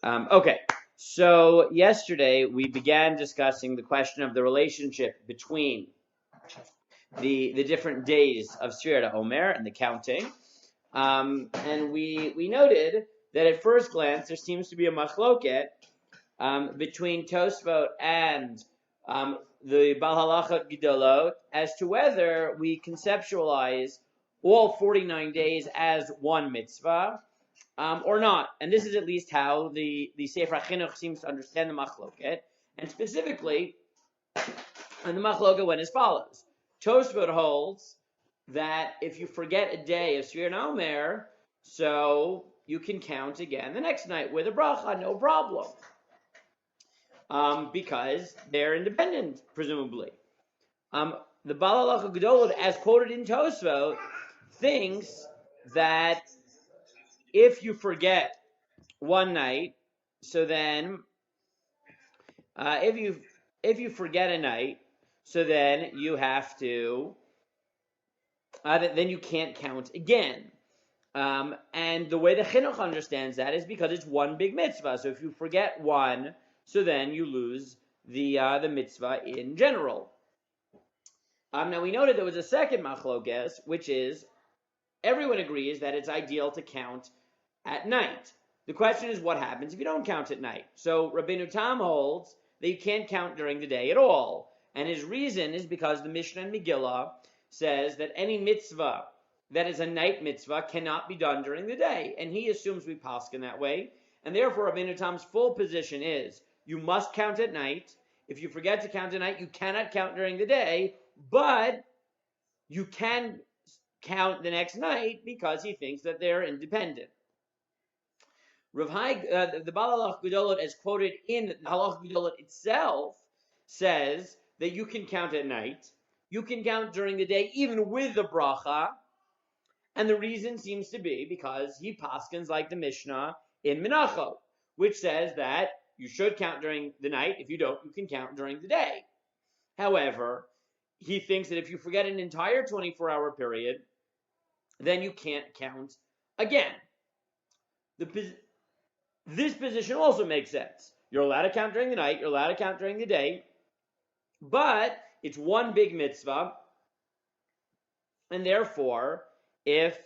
Okay, so yesterday we began discussing the question of the relationship between the different days of Sefirat HaOmer and the counting. And we noted that at first glance there seems to be a machloket between Tosfot and the Bal Halachot Gedolot as to whether we conceptualize all 49 days as one mitzvah or not. And this is at least how the Sefer HaChinuch seems to understand the machloket. And specifically, and the machloket went as follows. Tosfot holds that if you forget a day of Sefirat HaOmer, so you can count again the next night with a bracha, no problem. Because they're independent, presumably. The Bal Halacha Gedolot, as quoted in Tosfot, thinks that if you forget one night, so then if you forget a night, so then you have to then you can't count again. And the way the Chinuch understands that is because it's one big mitzvah. So if you forget one, so then you lose the mitzvah in general. Now we noted there was a second machlokes, which is everyone agrees that it's ideal to count at night. The question is what happens if you don't count at night. So Rabbeinu Tam holds that you can't count during the day at all. And his reason is because the Mishnah and Megillah says that any mitzvah that is a night mitzvah cannot be done during the day. And he assumes we paskin that way. And therefore Rabbeinu Tam's full position is you must count at night. If you forget to count at night, you cannot count during the day, but you can count the next night because he thinks that they're independent. Rav Hai, the Bal Halacha Gedolot, as quoted in the Halacha Gedolot itself, says that you can count at night, you can count during the day, even with the bracha, and the reason seems to be because he paskins like the Mishnah in Menachot, which says that you should count during the night. If you don't, you can count during the day. However, he thinks that if you forget an entire 24-hour period, then you can't count again. This position also makes sense. You're allowed to count during the night, you're allowed to count during the day, but it's one big mitzvah, and therefore, if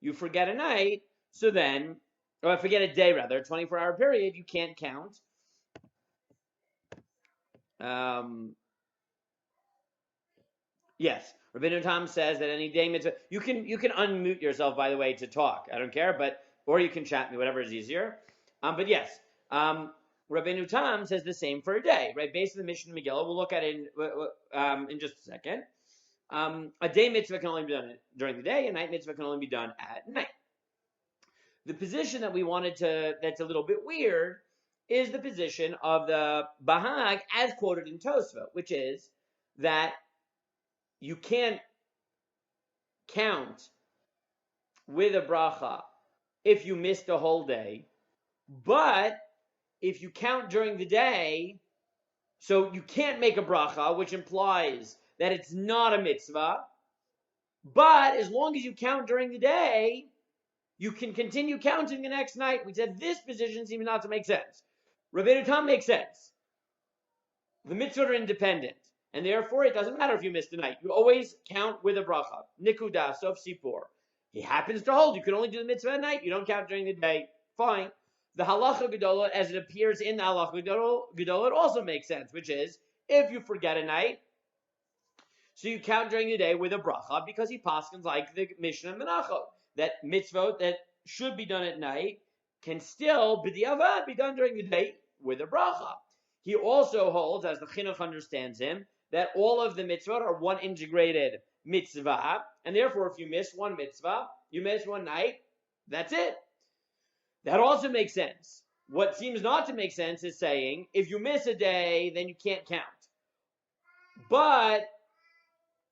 you forget a night, so then, or forget a day rather, a 24-hour period, you can't count. Yes, Rabbeinu Tam says that any day mitzvah, you can unmute yourself, by the way, to talk. I don't care, or you can chat me, whatever is easier. But yes, Rabbeinu Tam says the same for a day, right? Based on the Mishnah Megillah, we'll look at it in just a second. A day mitzvah can only be done during the day, a night mitzvah can only be done at night. The position that we wanted that's a little bit weird, is the position of the Bahag as quoted in Tosfot, which is that you can't count with a bracha if you missed a whole day, but if you count during the day, so you can't make a bracha, which implies that it's not a mitzvah, but as long as you count during the day, you can continue counting the next night. We said this position seems not to make sense. Rabbeinu Tam makes sense. The mitzvot are independent, and therefore it doesn't matter if you missed a night. You always count with a bracha. Nikuda, sof sipor. He happens to hold you can only do the mitzvah at night. You don't count during the day. Fine. The halacha gedolot, as it appears in the halacha gedolot, also makes sense, which is if you forget a night, so you count during the day with a bracha, because he paskins like the Mishnah Menachot, that mitzvot that should be done at night can still b'diavad be done during the day with a bracha. He also holds, as the Chinuch understands him, that all of the mitzvot are one integrated mitzvah, and therefore if you miss one mitzvah, you miss one night, that's it. That also makes sense. What seems not to make sense is saying, if you miss a day, then you can't count. But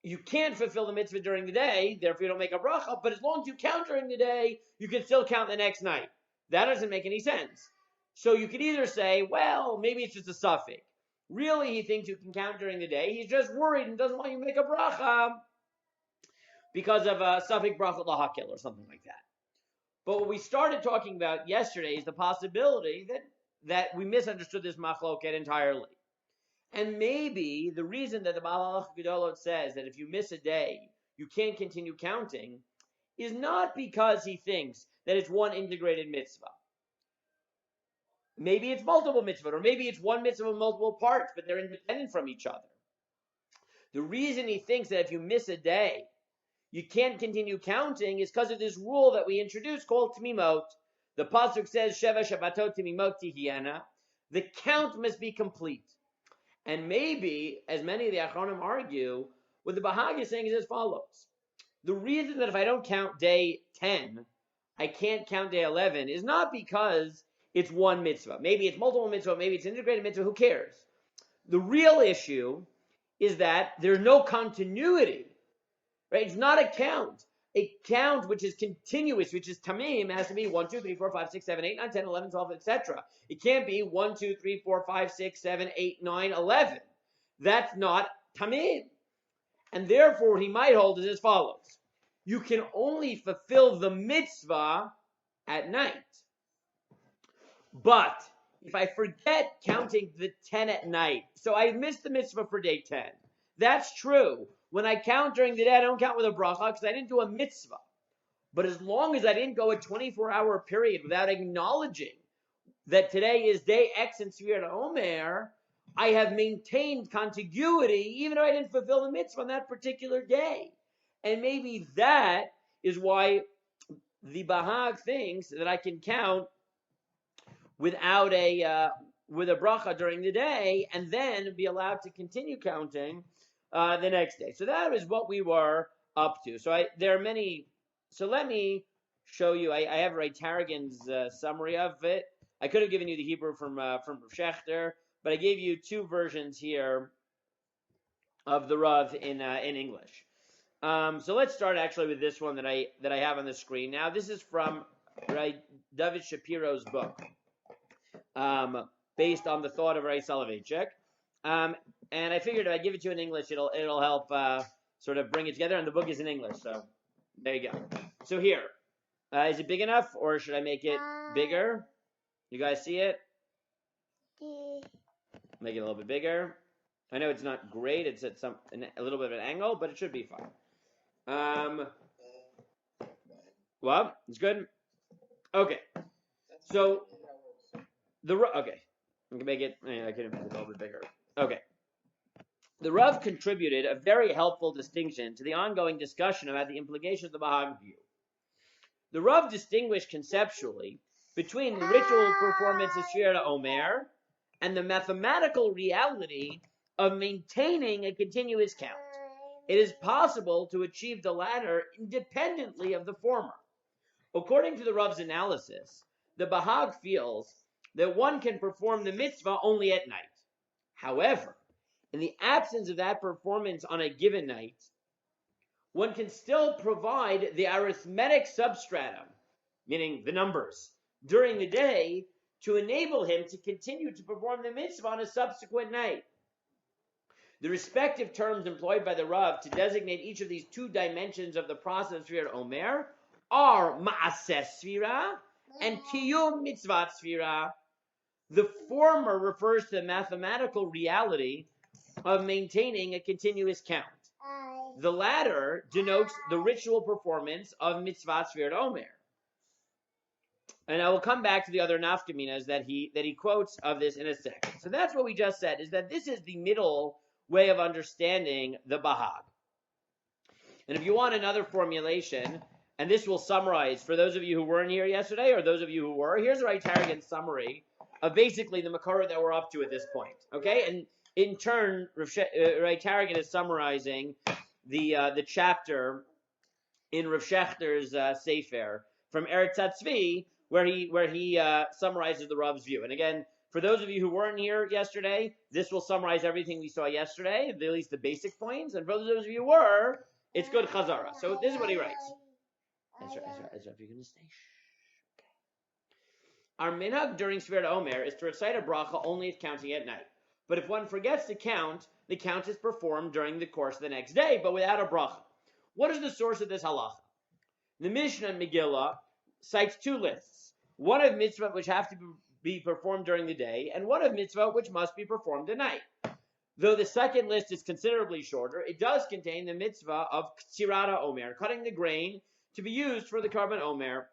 you can't fulfill the mitzvah during the day, therefore you don't make a bracha, but as long as you count during the day, you can still count the next night. That doesn't make any sense. So you could either say, well, maybe it's just a suffix. Really, he thinks you can count during the day. He's just worried and doesn't want you to make a bracha because of a suffix bracha lahakil or something like that. But what we started talking about yesterday is the possibility that we misunderstood this machloket entirely. And maybe the reason that the Baal Gedolot says that if you miss a day, you can't continue counting, is not because he thinks that it's one integrated mitzvah. Maybe it's multiple mitzvot, or maybe it's one mitzvah with multiple parts, but they're independent from each other. The reason he thinks that if you miss a day, you can't continue counting is because of this rule that we introduced called Temimot. The pasuk says, Sheva Shabbatot Temimot Tihiena. The count must be complete. And maybe, as many of the Achronim argue, what the Bahag is saying is as follows. The reason that if I don't count day 10, I can't count day 11 is not because it's one mitzvah. Maybe it's multiple mitzvah, maybe it's integrated mitzvah, who cares? The real issue is that there's no continuity, right? It's not a count. A count which is continuous, which is tamim, has to be 1, 2, 3, 4, 5, 6, 7, 8, 9, 10, 11, 12, etc. It can't be 1, 2, 3, 4, 5, 6, 7, 8, 9, 11. That's not tamim. And therefore, what he might hold is as follows. You can only fulfill the mitzvah at night. But if I forget counting the 10 at night, so I missed the mitzvah for day 10. That's true. When I count during the day, I don't count with a bracha because I didn't do a mitzvah. But as long as I didn't go a 24-hour period without acknowledging that today is day X in Sefirat HaOmer, I have maintained contiguity even though I didn't fulfill the mitzvah on that particular day. And maybe that is why the Bahag thinks that I can count without with a bracha during the day, and then be allowed to continue counting the next day. So that is what we were up to. So there are many. So let me show you. I have Ray Tarragon's summary of it. I could have given you the Hebrew from Schechter, but I gave you two versions here of the Rav in English. So let's start actually with this one that I have on the screen now. This is from David Shapiro's book. Based on the thought of Ray Soloveitchik. And I figured if I give it to you in English, it'll help sort of bring it together. And the book is in English, so there you go. So here, is it big enough, or should I make it bigger? You guys see it? Make it a little bit bigger. I know it's not great. It's at a little bit of an angle, but it should be fine. Well, it's good. Okay. So okay, I can make it. I can make it a little bit bigger. Okay. The Rav contributed a very helpful distinction to the ongoing discussion about the implications of the Bahag view. The Rav distinguished conceptually between the ritual performance of Sefirat HaOmer and the mathematical reality of maintaining a continuous count. It is possible to achieve the latter independently of the former. According to the Rav's analysis, the Bahag feels that one can perform the mitzvah only at night. However, in the absence of that performance on a given night, one can still provide the arithmetic substratum, meaning the numbers, during the day to enable him to continue to perform the mitzvah on a subsequent night. The respective terms employed by the Rav to designate each of these two dimensions of the process of Sefirat HaOmer are Ma'aseh Sefirah and Kiyum Mitzvah Sefirah. The former refers to the mathematical reality of maintaining a continuous count. The latter denotes the ritual performance of Mitzvah Sefirat HaOmer. And I will come back to the other nafkaminas that he quotes of this in a second. So that's what we just said, is that this is the middle way of understanding the Bahag. And if you want another formulation, and this will summarize, for those of you who weren't here yesterday, or those of you who were, here's Ray Tarragon's summary of basically the Makara that we're up to at this point. Okay? And in turn, Ray Tarragon is summarizing the chapter in Rav Schechter's Sefer from Eretz HaTzvi, where he summarizes the Rav's view. And again, for those of you who weren't here yesterday, this will summarize everything we saw yesterday, at least the basic points. And for those of you who were, it's good chazara. So this is what he writes. Ezra, if you're going to stay. Our minhag during Sefirat HaOmer is to recite a bracha only at counting at night. But if one forgets to count, the count is performed during the course of the next day, but without a bracha. What is the source of this halacha? The Mishnah in Megillah cites two lists. One of mitzvah which have to be performed during the day, and one of mitzvah which must be performed at night. Though the second list is considerably shorter, it does contain the mitzvah of Sefirat HaOmer, cutting the grain to be used for the Karban Omer.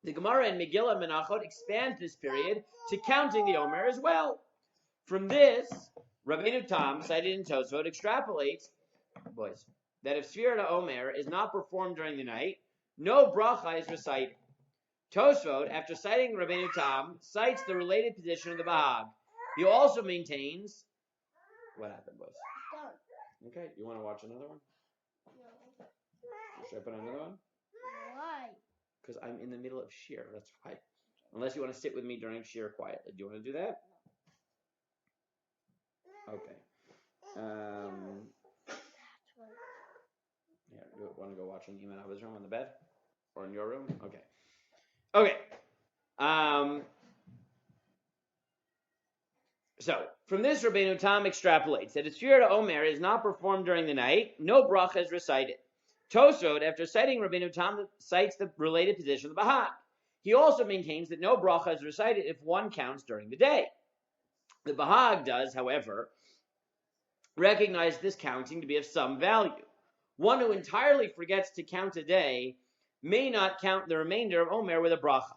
The Gemara in Megillah Menachot expands this period to counting the Omer as well. From this, Rabbeinu Tam, cited in Tosfot, extrapolates, that if Sefirat HaOmer is not performed during the night, no bracha is recited. Tosfot, after citing Rabbeinu Tam, cites the related position of the Bahag. He also maintains. What happened, boys? Okay, you want to watch another one? No. Should I put on another one? Why? Because I'm in the middle of shir, that's why. Unless you want to sit with me during shir quietly. Do you want to do that? Okay. Yeah, you want to go watch in Iman Abba's room on the bed? Or in your room? Okay. Okay. So, from this, Rabbeinu Tam extrapolates that if Sefirat HaOmer is not performed during the night, no bracha is recited. Tosfot, after citing Rabbeinu Tam, cites the related position of the Bahag. He also maintains that no bracha is recited if one counts during the day. The Bahag does, however, recognize this counting to be of some value. One who entirely forgets to count a day may not count the remainder of Omer with a bracha.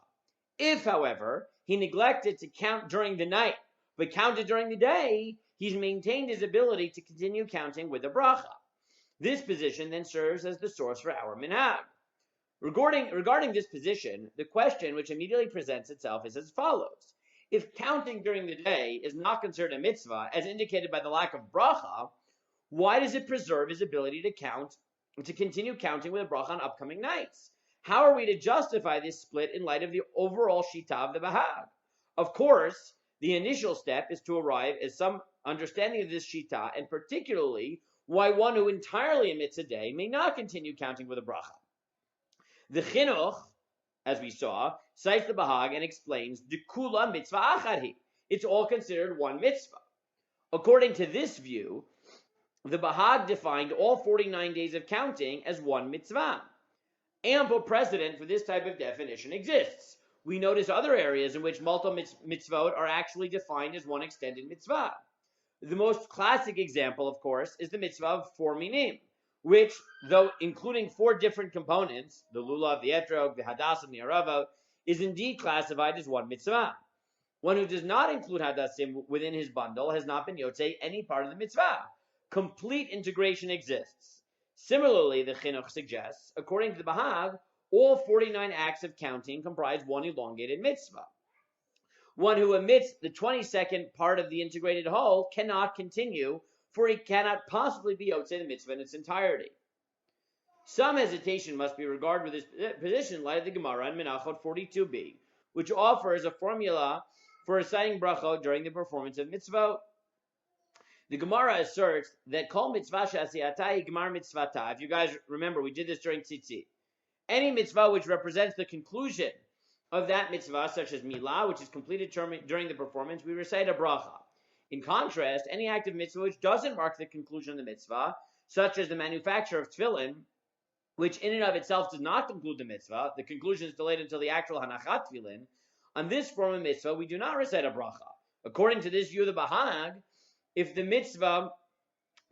If, however, he neglected to count during the night, but counted during the day, he's maintained his ability to continue counting with a bracha. This position then serves as the source for our minhag. Regarding this position, the question which immediately presents itself is as follows. If counting during the day is not considered a mitzvah, as indicated by the lack of bracha, why does it preserve his ability to continue counting with a bracha on upcoming nights? How are we to justify this split in light of the overall shita of the Bahag? Of course, the initial step is to arrive at some understanding of this shita, and particularly why one who entirely omits a day may not continue counting with a bracha. The Chinuch, as we saw, cites the Bahag and explains the kula mitzvah achad. It's all considered one mitzvah. According to this view, the Bahag defined all 49 days of counting as one mitzvah. Ample precedent for this type of definition exists. We notice other areas in which multiple mitzvot are actually defined as one extended mitzvah. The most classic example, of course, is the mitzvah of 4 minim, which, though including 4 different components, the lulav, the etrog, the hadassim, the aravot, is indeed classified as one mitzvah. One who does not include hadassim within his bundle has not been yotzei any part of the mitzvah. Complete integration exists. Similarly, the Chinuch suggests, according to the Bahag, all 49 acts of counting comprise one elongated mitzvah. One who omits the 22nd part of the integrated whole cannot continue, for he cannot possibly be yotzei the mitzvah in its entirety. Some hesitation must be regarded with this position in light of the Gemara in Menachot 42b, which offers a formula for reciting brachot during the performance of mitzvot. The Gemara asserts that kol mitzvah she'asiyata gemar mitzvata. If you guys remember, we did this during tzitzit. Any mitzvah which represents the conclusion of that mitzvah, such as milah, which is completed during the performance, we recite a bracha. In contrast, any act of mitzvah which doesn't mark the conclusion of the mitzvah, such as the manufacture of tefillin, which in and of itself does not conclude the mitzvah, the conclusion is delayed until the actual hanachat tefillin, on this form of mitzvah, we do not recite a bracha. According to this view of the Bahag, if the mitzvah,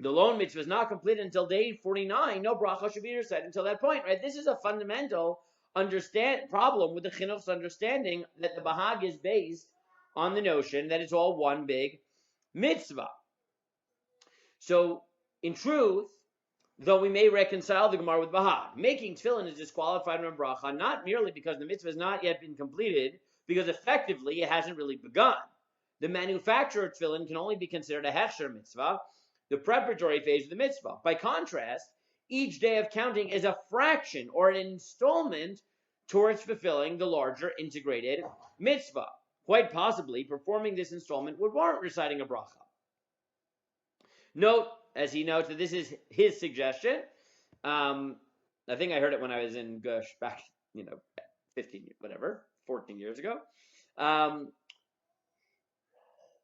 the lone mitzvah, is not completed until day 49, no bracha should be recited until that point, right? This is a fundamental problem with the Chinuch's understanding that the Bahag is based on the notion that it's all one big mitzvah. So, in truth, though we may reconcile the Gemara with Bahag, making tefillin is disqualified from a bracha, not merely because the mitzvah has not yet been completed, because effectively it hasn't really begun. The manufacture of tefillin can only be considered a hechsher mitzvah, the preparatory phase of the mitzvah. By contrast, each day of counting is a fraction or an installment towards fulfilling the larger integrated mitzvah. Quite possibly, performing this installment would warrant reciting a bracha. Note, as he notes, that this is his suggestion. I think I heard it when I was in Gush back, 14 years ago.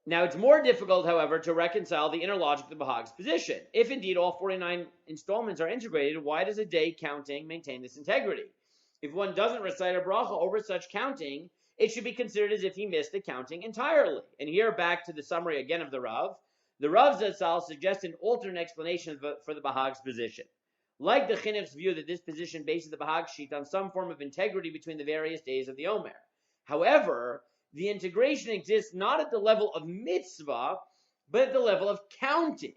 Now, it's more difficult, however, to reconcile the inner logic of the Bahag's position. If indeed all 49 installments are integrated, why does a day counting maintain this integrity? if one doesn't recite a bracha over such counting, it should be considered as if he missed the counting entirely. And here, back to the summary again of the Rav. The Rav Zatzal suggests an alternate explanation for the Bahag's position. Like the Chinuch's view that this position bases the Bahag sheet on some form of integrity between the various days of the Omer. However, the integration exists not at the level of mitzvah, but at the level of counting.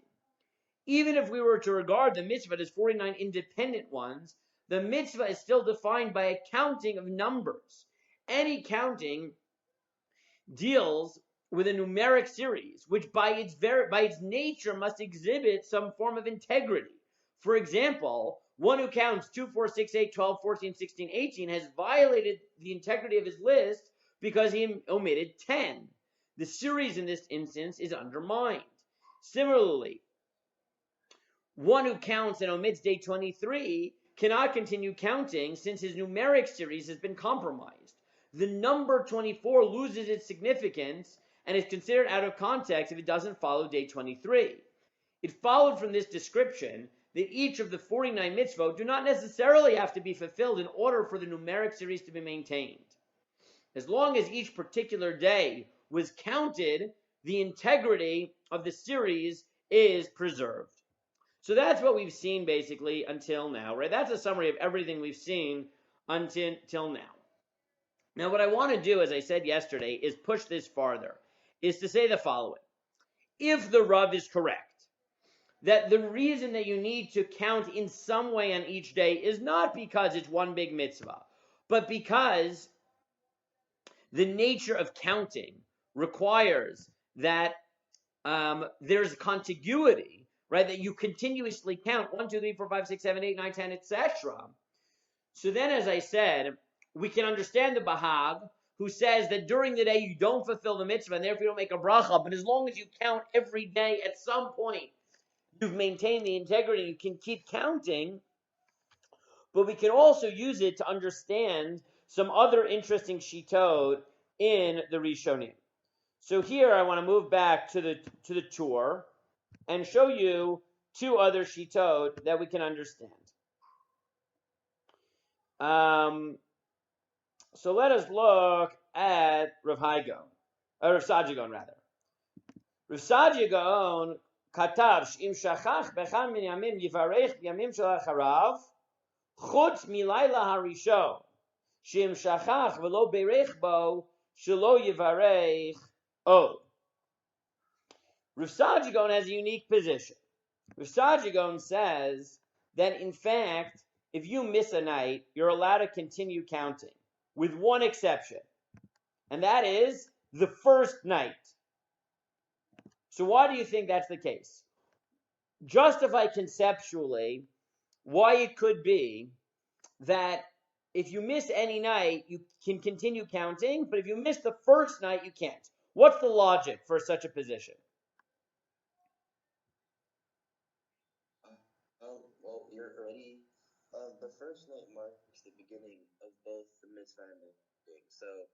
Even if we were to regard the mitzvah as 49 independent ones, the mitzvah is still defined by a counting of numbers. Any counting deals with a numeric series, which by its nature must exhibit some form of integrity. For example, one who counts 2, 4, 6, 8, 12, 14, 16, 18 has violated the integrity of his list because he omitted 10. The series in this instance is undermined. Similarly, one who counts and omits day 23 cannot continue counting since his numeric series has been compromised. The number 24 loses its significance and is considered out of context if it doesn't follow day 23. It followed from this description that each of the 49 mitzvot do not necessarily have to be fulfilled in order for the numeric series to be maintained. As long as each particular day was counted, the integrity of the series is preserved. So that's what we've seen basically until now, right? That's a summary of everything we've seen until now. Now, what I want to do, as I said yesterday, is push this farther, is to say the following. If the Rav is correct, that the reason that you need to count in some way on each day is not because it's one big mitzvah, but because the nature of counting requires that there's contiguity, right? That you continuously count 1, 2, 3, 4, 5, 6, 7, 8, 9, 10, etc. So then, as I said, we can understand the Bahag, who says that during the day you don't fulfill the mitzvah, and therefore you don't make a bracha, but as long as you count every day, at some point, you've maintained the integrity, you can keep counting. But we can also use it to understand some other interesting shitot in the Rishonim. So here I want to move back to the tour and show you two other shitot that we can understand. So let us look at Rav Saadia rather. Rav Saadia Gaon katav she'im shachach bechad min yamim yivarech b'yamim shel acharav chutz milayla harishon she'im shachach v'lo berech bo shelo yivarech od. Rav Saadia Gaon has a unique position. Rav Saadia Gaon says that in fact, if you miss a night, you're allowed to continue counting, with one exception, and that is the first night. So why do you think that's the case? Justify conceptually why it could be that if you miss any night, you can continue counting, but if you miss the first night, you can't. What's the logic for such a position? Well, you're already... the first night marks the beginning of both the mitzvah and the thing. So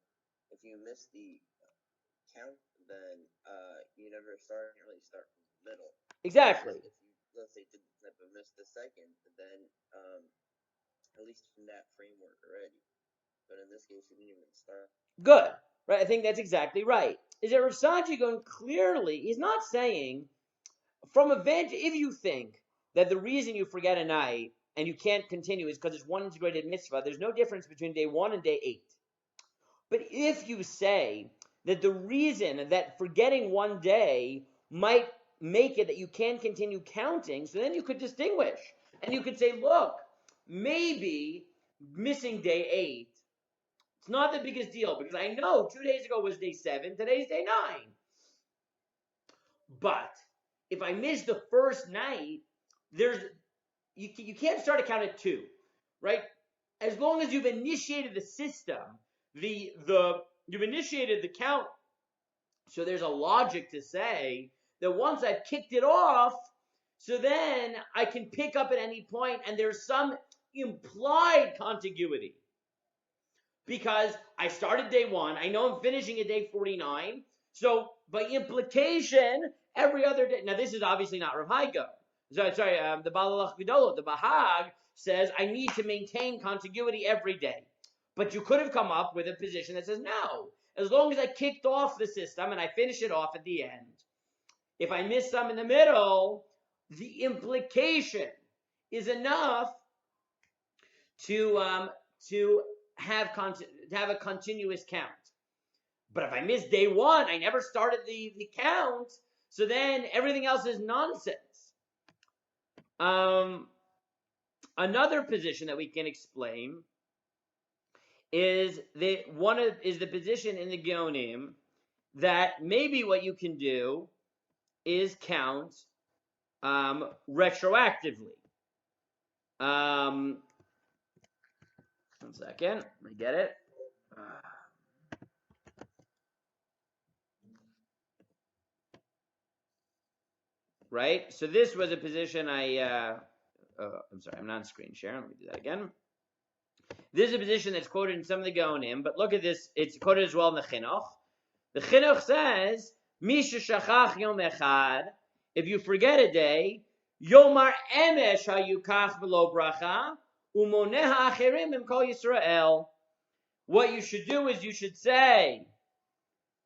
if you miss the count, then you never start. You really start from the middle. Exactly. If you, let's say, didn't miss the second, then at least in that framework already. But in this case, you didn't even start. Good. Right. I think that's exactly right. Is that Rav Saadia Gaon clearly, he's not saying from a vantage, if you think that the reason you forget a night and you can't continue is because it's one integrated mitzvah, there's no difference between day 1 and day 8. But if you say that the reason that forgetting one day might make it that you can't continue counting, so then you could distinguish. And you could say, look, maybe missing day 8, it's not the biggest deal, because I know 2 days ago was day 7, today's day 9. But if I miss the first night, you can't start a count at 2, right? As long as you've initiated the system, you've initiated the count. So there's a logic to say that once I've kicked it off, so then I can pick up at any point, and there's some implied contiguity. Because I started day 1, I know I'm finishing at day 49, so by implication, every other day. Now this is obviously not Rav Hai Gaon. the Baal Vidolo, the Bahag says I need to maintain contiguity every day. But you could have come up with a position that says no. As long as I kicked off the system and I finish it off at the end, if I miss some in the middle, the implication is enough to have a continuous count. But if I miss day one, I never started the count, so then everything else is nonsense. Another position that we can explain is the position in the Geonim that maybe what you can do is count retroactively. One second, let me get it. Right? So this was a position I'm sorry, I'm not on screen share. Let me do that again. This is a position that's quoted in some of the Gaonim, but look at this. It's quoted as well in the Chinuch. The Chinuch says, Misha shachach yom echad, if you forget a day, yomar emesh hayukach v'lo bracha, umoneha acherim im kol Yisrael. What you should do is you should say,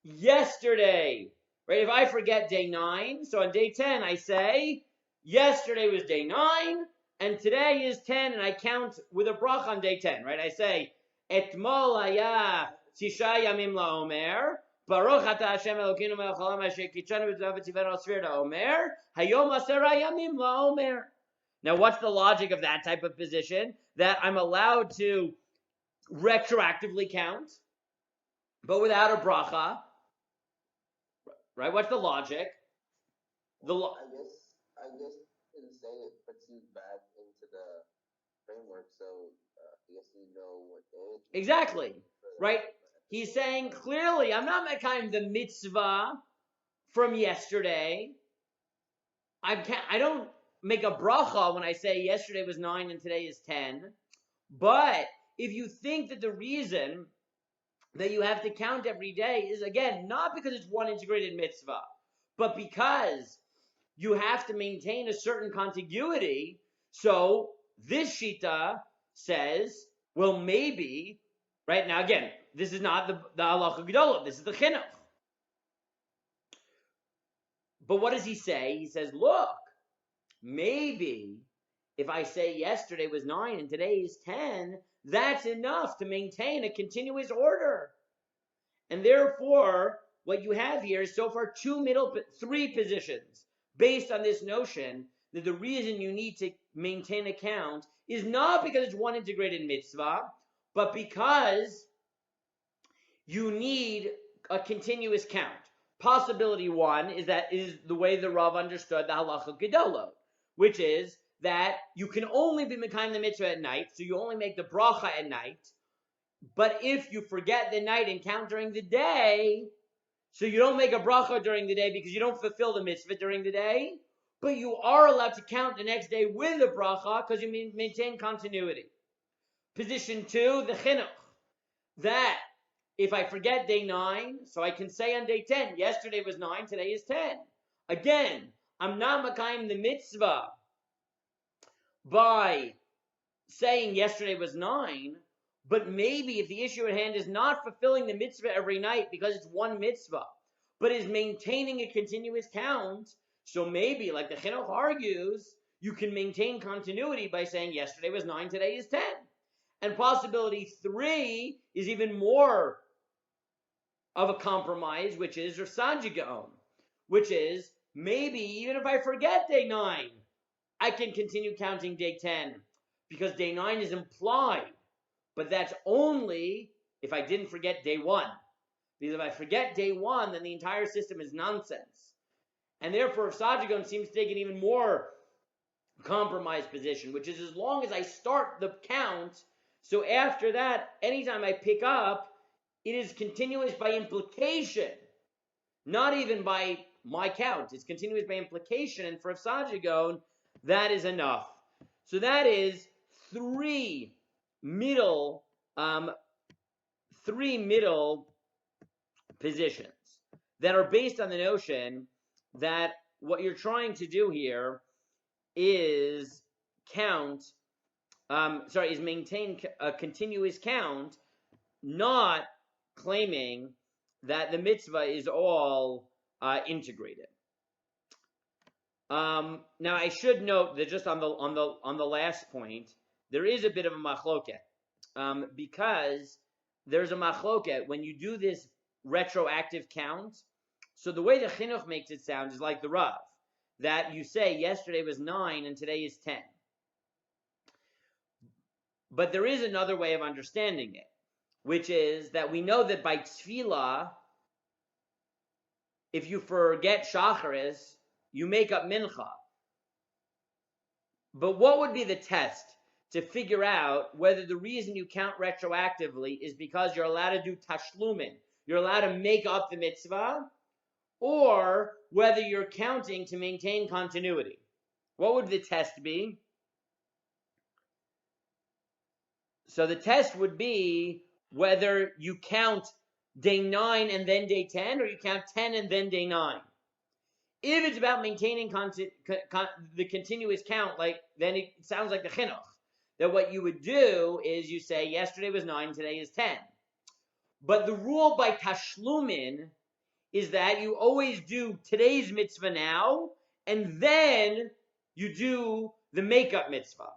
yesterday, right? If I forget day 9, so on day 10 I say, yesterday was day 9, and today is 10, and I count with a bracha on day 10, right? I say, Etmol haya tisha yamim la'omer, Baruch ata Hashem Elokeinu melech haolam asher kitshanu b'tzava v'tzivanu al Sefirat HaOmer, hayom asera yamim la'omer. Now, what's the logic of that type of position? That I'm allowed to retroactively count, but without a bracha, right? What's the logic? I guess in saying it puts you back into the framework, so I guess you know what day. Exactly, right? He's saying clearly, I'm not mekayim the mitzvah from yesterday. I don't make a bracha when I say yesterday was 9 and today is 10. But if you think that the reason that you have to count every day is, again, not because it's one integrated mitzvah, but because you have to maintain a certain contiguity, so this shita says, well, maybe, right? Now, again, this is not the halacha gedolah, this is the chinuch. But what does he say? He says, look, maybe if I say yesterday was 9 and today is 10, that's enough to maintain a continuous order. And therefore, what you have here is so far 3 positions based on this notion that the reason you need to maintain a count is not because it's one integrated mitzvah, but because you need a continuous count. Possibility 1 is the way the Rav understood the halacha gedolah, which is that you can only be mekayim the mitzvah at night, so you only make the bracha at night. But if you forget the night and count during the day, so you don't make a bracha during the day because you don't fulfill the mitzvah during the day, but you are allowed to count the next day with a bracha because you maintain continuity. Position 2, the chinuch, that if I forget day 9, so I can say on day 10, yesterday was 9, today is 10. Again, I'm not mekayim the mitzvah by saying yesterday was 9, but maybe if the issue at hand is not fulfilling the mitzvah every night because it's one mitzvah, but is maintaining a continuous count, so maybe, like the chinuch argues, you can maintain continuity by saying yesterday was 9, today is 10. And possibility 3 is even more of a compromise, which is Rav Saadia Gaon, which is maybe even if I forget day 9, I can continue counting day 10 because day 9 is implied. But that's only if I didn't forget day 1. Because if I forget day 1, then the entire system is nonsense. And therefore, Rav Saadia Gaon seems to take an even more compromised position, which is as long as I start the count, so after that, anytime I pick up, it is continuous by implication, not even by my count. It's continuous by implication, and for Rav Saadia Gaon, that is enough. So that is 3 middle positions that are based on the notion that what you're trying to do here is maintain a continuous count, not claiming that the mitzvah is all integrated. Now I should note that just on the last point, there is a bit of a machloket, because there's a machloket when you do this retroactive count. So the way the chinuch makes it sound is like the Rav, that you say yesterday was 9 and today is 10. But there is another way of understanding it, which is that we know that by tefillah, if you forget shacharis, you make up mincha. But what would be the test to figure out whether the reason you count retroactively is because you're allowed to do tashlumin, you're allowed to make up the mitzvah, or whether you're counting to maintain continuity? What would the test be? So the test would be whether you count day 9 and then day 10, or you count 10 and then day 9. If it's about maintaining the continuous count, then it sounds like the chinuch, that what you would do is you say yesterday was 9, today is 10. But the rule by tashlumin is that you always do today's mitzvah now, and then you do the makeup mitzvah.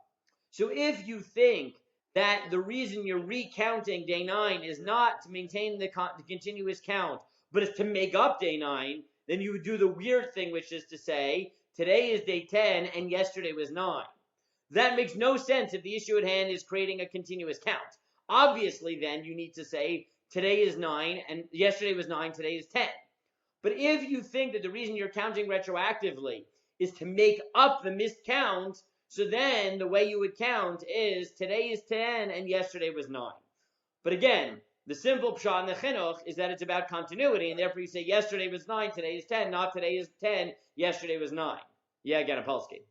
So if you think that the reason you're recounting day 9 is not to maintain the continuous count, but it's to make up day 9, then you would do the weird thing, which is to say, today is day 10 and yesterday was 9. That makes no sense if the issue at hand is creating a continuous count. Obviously, then, you need to say, today is 9 and yesterday was 9, today is 10. But if you think that the reason you're counting retroactively is to make up the missed count, so then the way you would count is today is 10 and yesterday was 9. But again, the simple pshat in the chinuch is that it's about continuity, and therefore you say yesterday was 9, today is 10, not today is 10, yesterday was 9. Yeah, Ganapolsky.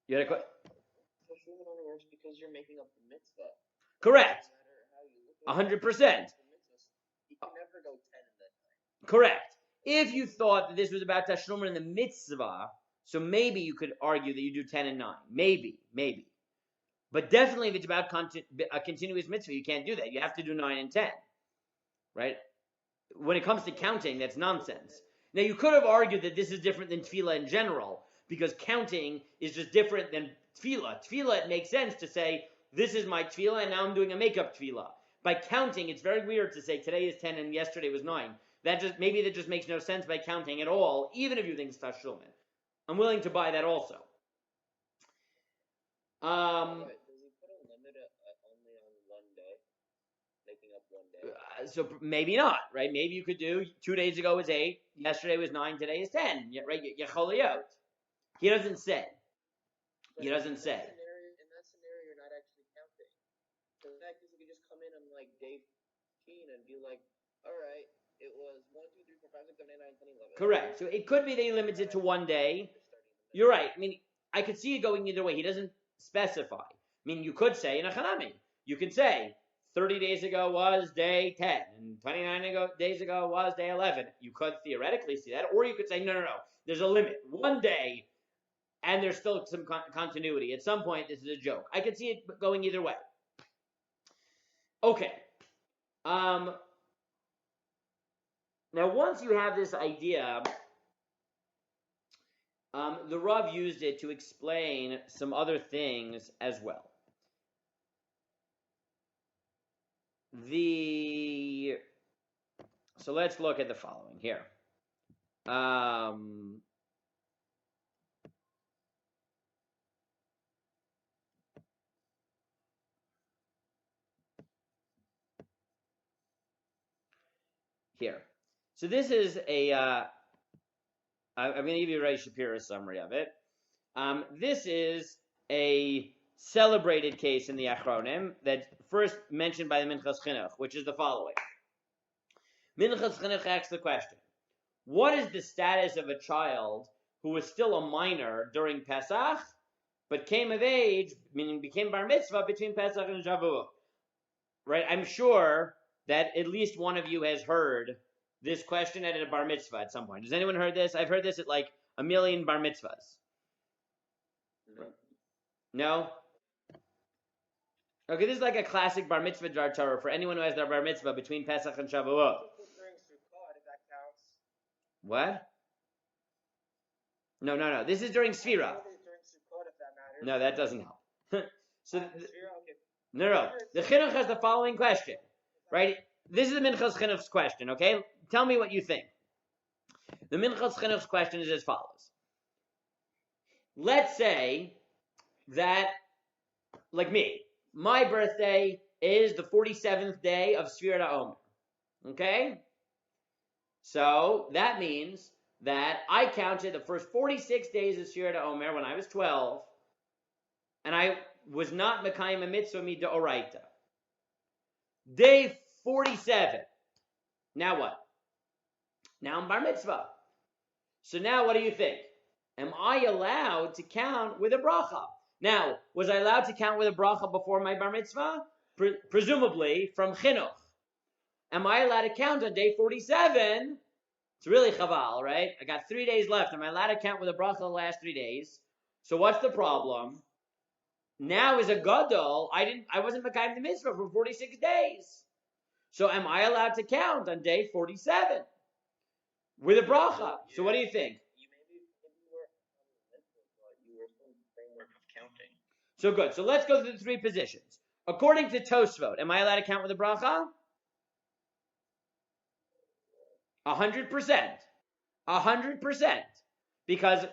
You had a question? Tashlumin only works because you're making up the mitzvah. Correct. No matter how you look at 100%. You can never go 10 and then 9. Correct. If you thought that this was about tashlumin in the mitzvah, so maybe you could argue that you do 10 and 9. Maybe. But definitely if it's about a continuous mitzvah, you can't do that. You have to do 9 and 10. Right? When it comes to counting, that's nonsense. Now, you could have argued that this is different than tefillah in general, because counting is just different than tefillah. Tefillah, it makes sense to say, this is my tefillah, and now I'm doing a makeup tefillah. By counting, it's very weird to say, today is 10 and yesterday was 9. Maybe that just makes no sense by counting at all, even if you think it's tashlumin. I'm willing to buy that also. Does he put a limit only on one day? Making up one day? So maybe not, right? Maybe you could do 2 days ago was 8, yesterday was 9, today is 10. Right? Yecholiyot. He doesn't say. In that scenario, you're not actually counting. So in that case, you could just come in on day 15 and be like, all right, it was 1, 2, 3, 4, 5, 6, 7, 8, 9, 10, 11. Correct. So it could be that he limits it to one day. You're right. I mean, I could see it going either way. He doesn't specify. I mean, you could say in a chanami, you could say 30 days ago was day 10, and 29 days ago was day 11. You could theoretically see that, or you could say, no. There's a limit. One day, and there's still some continuity. At some point, this is a joke. I could see it going either way. Okay. Now, once you have this idea, the Rav used it to explain some other things as well. So let's look at the following here. Here. So this is I'm going to give you a Ray Shapiro summary of it. This is a celebrated case in the Achronim that's first mentioned by the Minchas Chinuch, which is the following. Minchas Chinuch asks the question, what is the status of a child who was still a minor during Pesach, but came of age, meaning became bar mitzvah between Pesach and Shavuot? Right? I'm sure that at least one of you has heard this question at a bar mitzvah at some point. Has anyone heard this? I've heard this at like a million bar mitzvahs? No. No? Okay, this is like a classic bar mitzvah jar Torah for anyone who has their bar mitzvah between Pesach and Shavuot. During Sukkot, if that counts. What? No. This is during Sefira. During Sukkot, if that matters. No, that doesn't help. So, Sefira, okay. no. The Chinuch has the following question, right? This is the Minchas Chinuch's question, okay? Tell me what you think. The Minchas Chinuch's question is as follows. Let's say that, like me, my birthday is the 47th day of Sefirat HaOmer, okay? So that means that I counted the first 46 days of Sefirat HaOmer when I was 12, and I was not Mekayim a mitzvah mid'oraita. Day 47. Now what? Now I'm bar mitzvah. So now what do you think? Am I allowed to count with a bracha? Now, was I allowed to count with a bracha before my bar mitzvah? Presumably from chinuch. Am I allowed to count on day 47? It's really chaval, right? I got 3 days left. Am I allowed to count with a bracha the last 3 days? So what's the problem? Now as a gadol, I wasn't mekayim the mitzvah for 46 days. So am I allowed to count on day 47 with a bracha? So what do you think? You maybe were on the mitzvah, but you were still in the framework of counting. So good. So let's go through the 3 positions. According to Tosfot, am I allowed to count with a bracha? 100%. 100%. Because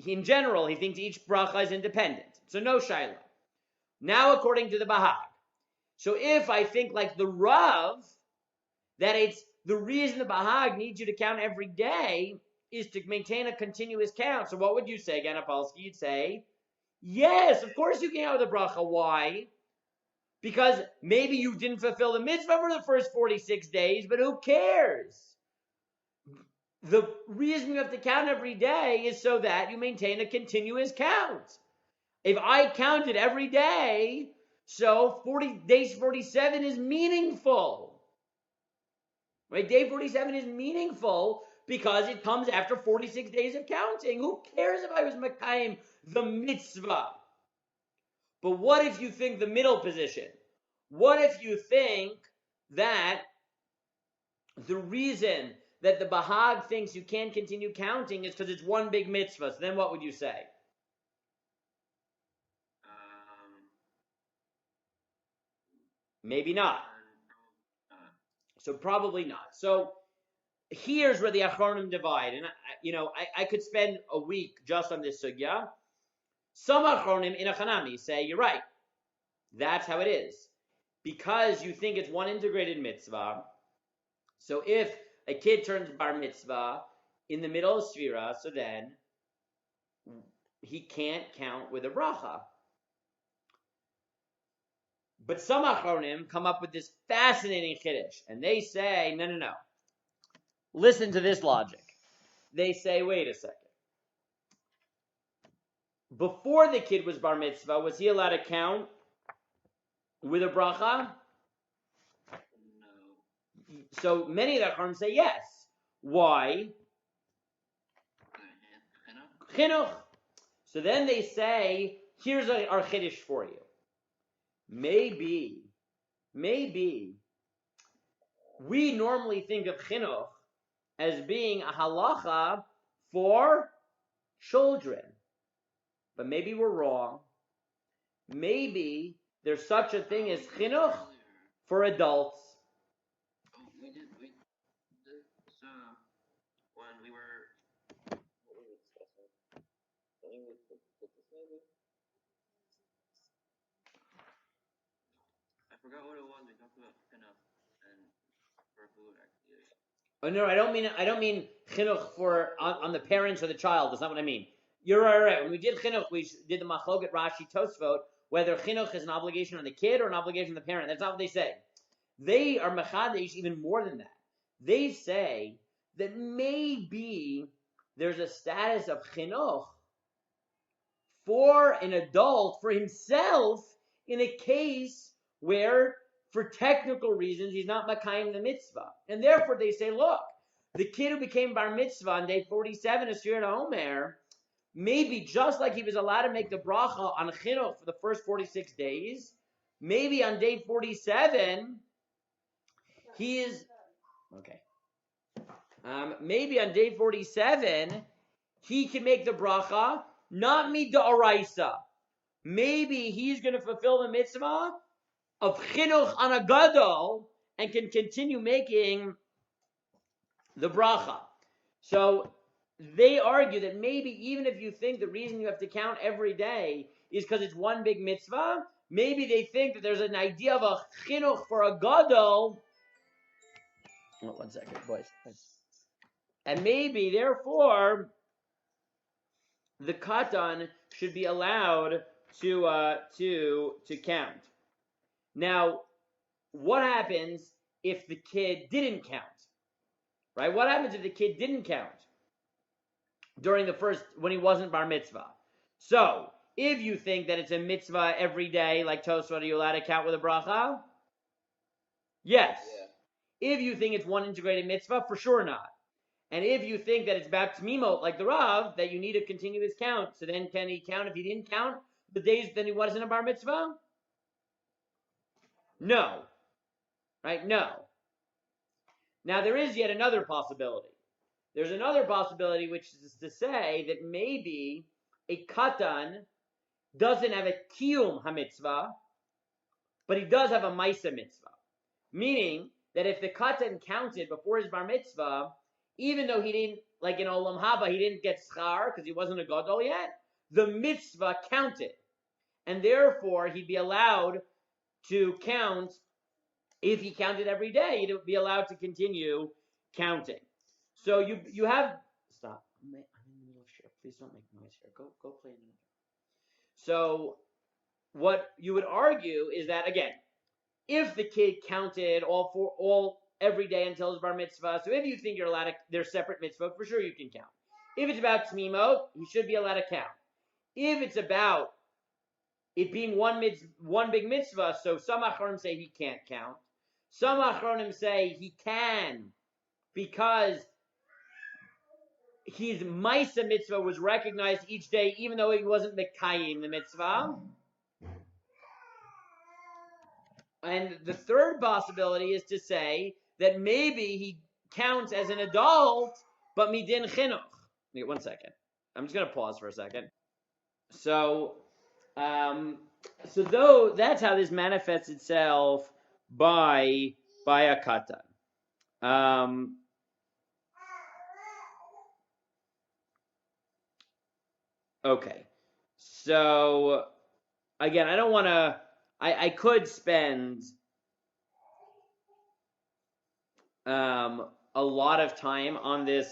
in general, he thinks each bracha is independent. So no shaila. Now according to the Bahag. So if I think like the Rav, that it's the reason the Bahag needs you to count every day is to maintain a continuous count. So what would you say, Ganapolsky? You'd say, yes, of course you can count with a bracha. Why? Because maybe you didn't fulfill the mitzvah for the first 46 days, but who cares? The reason you have to count every day is so that you maintain a continuous count. If I counted every day, so days 47 is meaningful. Right? Day 47 is meaningful because it comes after 46 days of counting. Who cares if I was mekayim the mitzvah? But what if you think the middle position? What if you think that the reason that the Bahag thinks you can't continue counting is because it's one big mitzvah? So then what would you say? Maybe not. So probably not. So here's where the Achronim divide. And I could spend a week just on this sugya. Some Achronim in Achanami say, you're right. That's how it is. Because you think it's one integrated mitzvah. So if a kid turns bar mitzvah in the middle of Sefira, so then he can't count with a bracha. But some Achronim come up with this fascinating chiddush, and they say, no. Listen to this logic. They say, wait a second. Before the kid was bar mitzvah, was he allowed to count with a bracha? No. So many of the Achronim say yes. Why? Chinuch. So then they say, here's our chiddush for you. Maybe we normally think of chinuch as being a halacha for children. But maybe we're wrong. Maybe there's such a thing as chinuch for adults. We did when we were, what were we discussing? I forgot what it was. We talked about chinuch and for food actually. Oh no, I don't mean chinuch for on the parents or the child. That's not what I mean. You're right. When we did chinuch, we did the machloket Rashi Tosfot, whether chinuch is an obligation on the kid or an obligation on the parent. That's not what they say. They are mechadesh even more than that. They say that maybe there's a status of chinuch for an adult, for himself, in a case where, for technical reasons, he's not makayim the mitzvah. And therefore they say, look, the kid who became bar mitzvah on day 47 of Sefirat HaOmer, maybe just like he was allowed to make the bracha on chinuch for the first 46 days, maybe on day 47, he is, okay. Maybe on day 47, he can make the bracha, not mid'oraisa. Maybe he's going to fulfill the mitzvah of chinuch on a gadol and can continue making the bracha. So they argue that maybe even if you think the reason you have to count every day is because it's one big mitzvah, maybe they think that there's an idea of a chinuch for a gadol. Oh, 1 second, boys. And maybe, therefore, the katan should be allowed to count. Now, what happens if the kid didn't count? Right? What happens if the kid didn't count during the first, when he wasn't bar mitzvah? So, if you think that it's a mitzvah every day, like Tosfot, are you allowed to count with a bracha? Yes. Yeah. If you think it's one integrated mitzvah, for sure not. And if you think that it's about Temimot, like the Rav, that you need to continue his count, so then can he count if he didn't count the days then he wasn't a bar mitzvah? No. Right? No. Now, there is yet another possibility. There's another possibility, which is to say that maybe a katan doesn't have a kiyum hamitzvah, but he does have a maisa mitzvah. Meaning that if the katan counted before his bar mitzvah, even though he didn't, like in Olam Haba, he didn't get schar because he wasn't a gadol yet, the mitzvah counted. And therefore, he'd be allowed to count. If he counted every day, he'd be allowed to continue counting. So you have, stop. I'm in the middle of share. Please don't make noise here. Go play in the middle. So what you would argue is that, again, if the kid counted all every day until his bar mitzvah, so if you think you're allowed to, they're separate mitzvah, for sure you can count. If it's about Temimot, he should be allowed to count. If it's about it being one big mitzvah, so some achronim say he can't count. Some achronim say he can, because his Maisa mitzvah was recognized each day, even though he wasn't Mekayim the mitzvah. And the third possibility is to say that maybe he counts as an adult, but midin chinuch. Wait 1 second. I'm just going to pause for a second. So though that's how this manifests itself by a katan. Okay. So again, I don't want to. I could spend a lot of time on this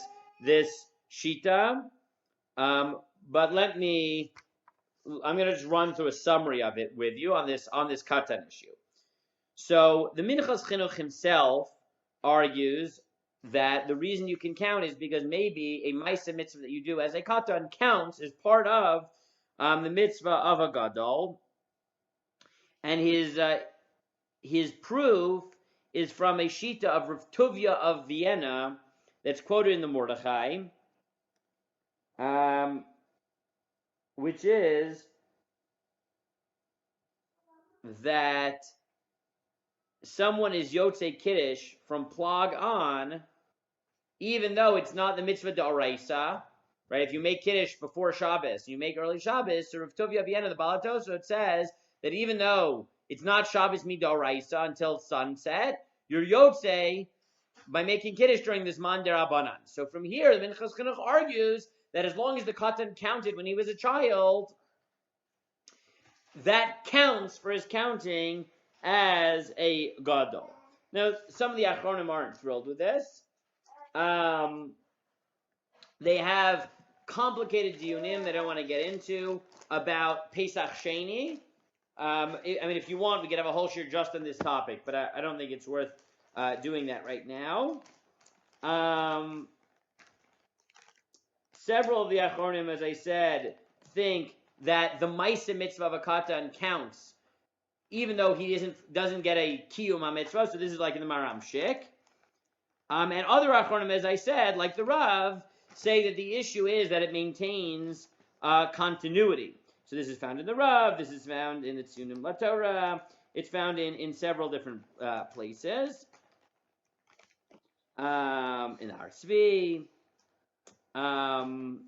shita, but I'm going to just run through a summary of it with you on this katan issue. So the Minchas Chinuch himself argues that the reason you can count is because maybe a Maisa mitzvah that you do as a katan counts as part of the mitzvah of a gadol. And his proof is from a shita of Rav Tuvia of Vienna that's quoted in the Mordechai, which is that someone is Yotzei Kiddush from Plag on, even though it's not the mitzvah d'oraisa, right? If you make Kiddush before Shabbos, you make early Shabbos, so Rav Tuvia of Vienna, the Balatoso, it says that even though it's not Shabbos midoraisa until sunset, you're Yotzei by making Kiddush during this man derabanan. So from here, the Minchas Chinuch argues that as long as the katan counted when he was a child, that counts for his counting as a gadol. Now, some of the achronim aren't thrilled with this. They have complicated diyunim they don't want to get into about Pesach Sheni. I mean, if you want, we could have a whole shir just on this topic, but I don't think it's worth doing that right now. Several of the achronim, as I said, think that the Maisa mitzvah of a katan counts, even though he doesn't get a kiyum mitzvah. So this is like in the Maram Shik. And other achronim, as I said, like the Rav, say that the issue is that it maintains continuity. So this is found in the Rav, this is found in the Tzunim LaTorah, it's found in several different places. In the Har Tzvi. And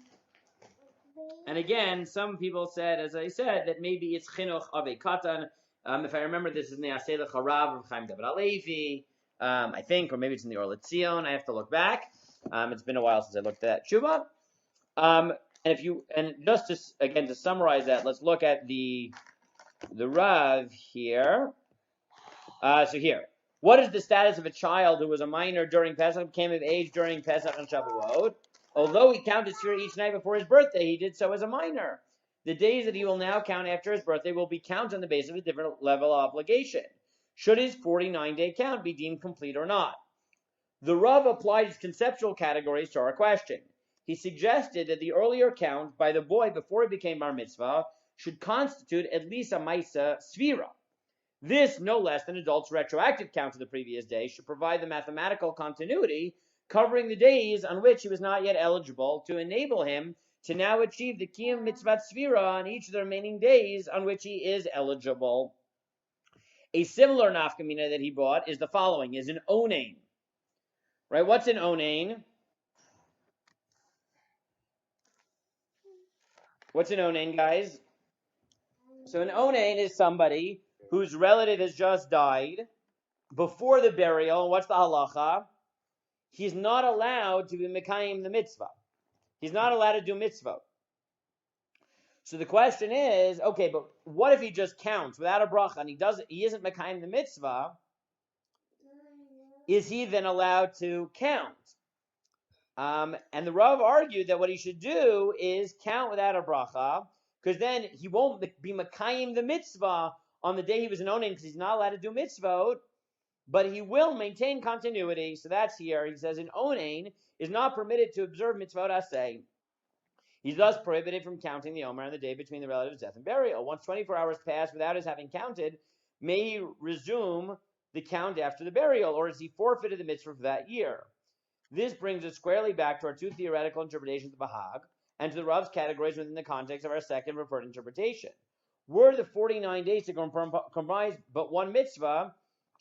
again, some people said, as I said, that maybe it's chinuch of a katan. If I remember, this is in the Aselech Harav of Chaim David Alevi, I think, or maybe it's in the Or Letzion. I have to look back. It's been a while since I looked at Tshuva. And just to summarize that, let's look at the Rav here. So here, what is the status of a child who was a minor during Pesach, became of age during Pesach and Shavuot? Although he counted Sefirat each night before his birthday, he did so as a minor. The days that he will now count after his birthday will be counted on the basis of a different level of obligation. Should his 49-day count be deemed complete or not? The Rav applied his conceptual categories to our question. He suggested that the earlier count by the boy before he became bar mitzvah should constitute at least a maisa svira. This, no less than adults' retroactive count of the previous day, should provide the mathematical continuity covering the days on which he was not yet eligible to enable him to now achieve the Kiyum Mitzvah Svira on each of the remaining days on which he is eligible. A similar nafkamina that he brought is the following, is an onain. Right, what's an onain? What's an onain, guys? So an onain is somebody whose relative has just died before the burial. What's the halacha? He's not allowed to be mekayim the mitzvah. He's not allowed to do mitzvah. So the question is, okay, but what if he just counts without a bracha and he isn't mekayim the mitzvah? Is he then allowed to count? And the Rav argued that what he should do is count without a bracha, because then he won't be mekayim the mitzvah on the day he was an onain, because he's not allowed to do mitzvot, but he will maintain continuity. So that's here. He says an onain is not permitted to observe mitzvot aseh. He's thus prohibited from counting the Omer on the day between the relative's death and burial. Once 24 hours pass without his having counted, may he resume the count after the burial, or is he forfeited the mitzvah for that year? This brings us squarely back to our two theoretical interpretations of Bahag and to the Rav's categories within the context of our second referred interpretation. Were the 49 days to comprise but one mitzvah,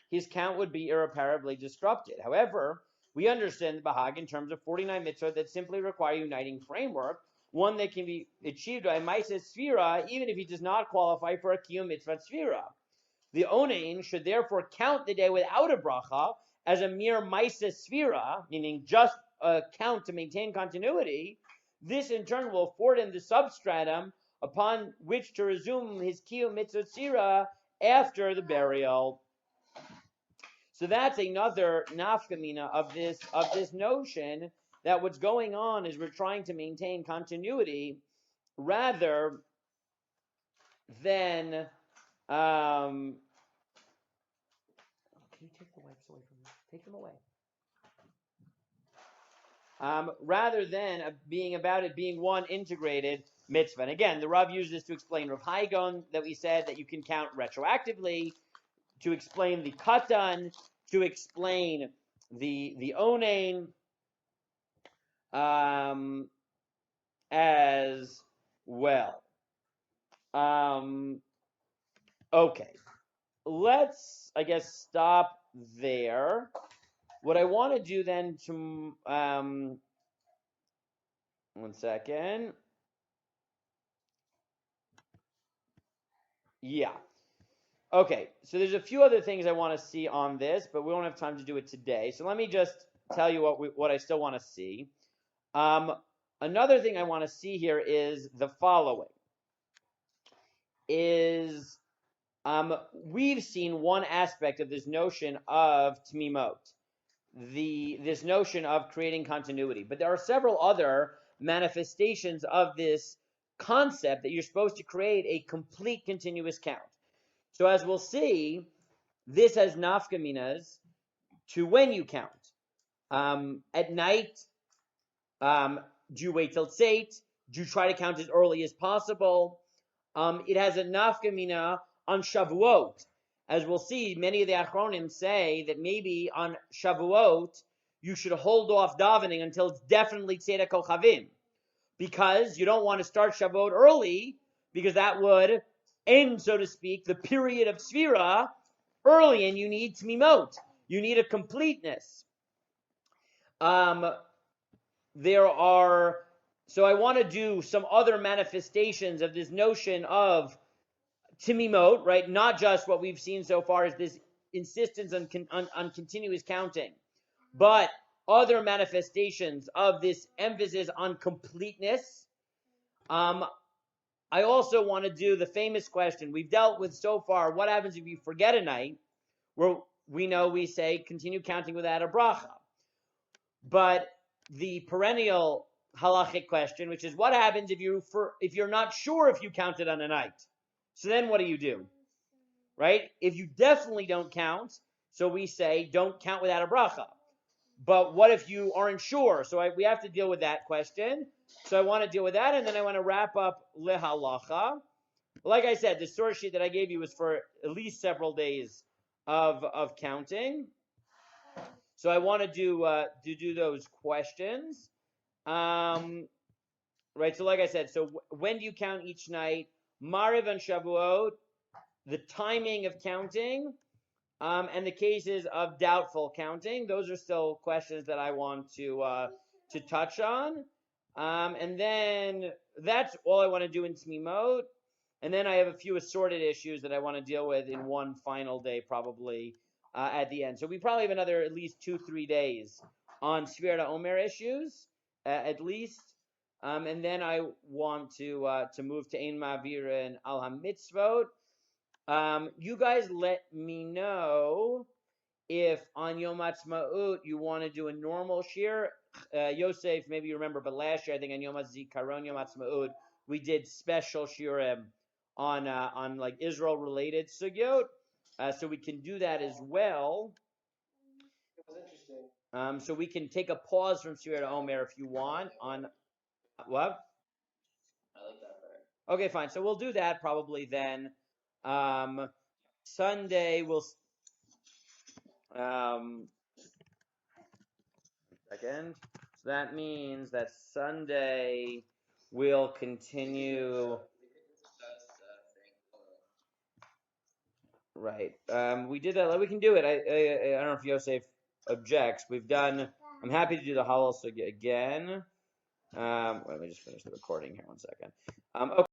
his count would be irreparably disrupted. However, we understand the Bahag in terms of 49 mitzvah that simply require a uniting framework, one that can be achieved by Maisa Sfira, even if he does not qualify for a Kiyum Mitzvah Sfira. The Onain should therefore count the day without a bracha as a mere Maisa Sfira, meaning just a count to maintain continuity. This in turn will afford him the substratum upon which to resume his Kiyum Mitzvah Sfira after the burial. So that's another nafkamina of this notion that what's going on is we're trying to maintain continuity rather than can you take the wipes away from me? Take them away. Rather than being one integrated mitzvah. And again, the Rav used this to explain Rav Haigon, that we said that you can count retroactively, to explain the katan, to explain the onain, as well. Okay, let's, I guess, stop there. What I want to do then to, one second. Yeah. Okay, so there's a few other things I want to see on this, but we don't have time to do it today. So let me just tell you what I still want to see. Another thing I want to see here is the following. We've seen one aspect of this notion of Temimot, this notion of creating continuity. But there are several other manifestations of this concept that you're supposed to create a complete continuous count. So as we'll see, this has nafkaminas to when you count. At night, do you wait till tzeit? Do you try to count as early as possible? It has a nafkamina on Shavuot. As we'll see, many of the Achronim say that maybe on Shavuot, you should hold off davening until it's definitely Tzeit HaKochavim. because you don't want to start Shavuot early, because that would end, so to speak, the period of Sefira early, and you need Temimot. You need a completeness. So I want to do some other manifestations of this notion of Temimot, right? Not just what we've seen so far is this insistence on continuous counting, but other manifestations of this emphasis on completeness. I also want to do the famous question we've dealt with so far: what happens if you forget a night? Where we say continue counting without a bracha. But the perennial halachic question, which is what happens if you're not sure if you counted on a night? So then what do? Right? If you definitely don't count, so we say don't count without a bracha. But what if you aren't sure? So we have to deal with that question. So I want to deal with that, and then I want to wrap up lehalacha. Like I said, the source sheet that I gave you was for at least several days of counting. So I want to do those questions. Right, so like I said, so when do you count each night? Mariv and Shavuot, the timing of counting, and the cases of doubtful counting. Those are still questions that I want to touch on. And then that's all I want to do in Temimot. And then I have a few assorted issues that I want to deal with in one final day, probably at the end. So we probably have another at least 2-3 days on Sefirat HaOmer issues, at least. And then I want to move to Ein Ma'avir and Al HaMitzvot. You guys let me know if on Yom Ha'atzmaut you want to do a normal shir. Yosef, maybe you remember, but last year I think on Yom HaZikaron, Yom Ha'atzmaut, we did special shirim on like Israel related sugyot. So we can do that as well. It was interesting. So we can take a pause from Sefirat HaOmer if you want on what? I like that part. Okay, fine. So we'll do that probably then. Sunday we'll second. So that means that Sunday we'll continue. Right. We did that. We can do it. I don't know if Yosef objects. We've done. I'm happy to do the Halal Sugya again. Let me just finish the recording here 1 second. Okay.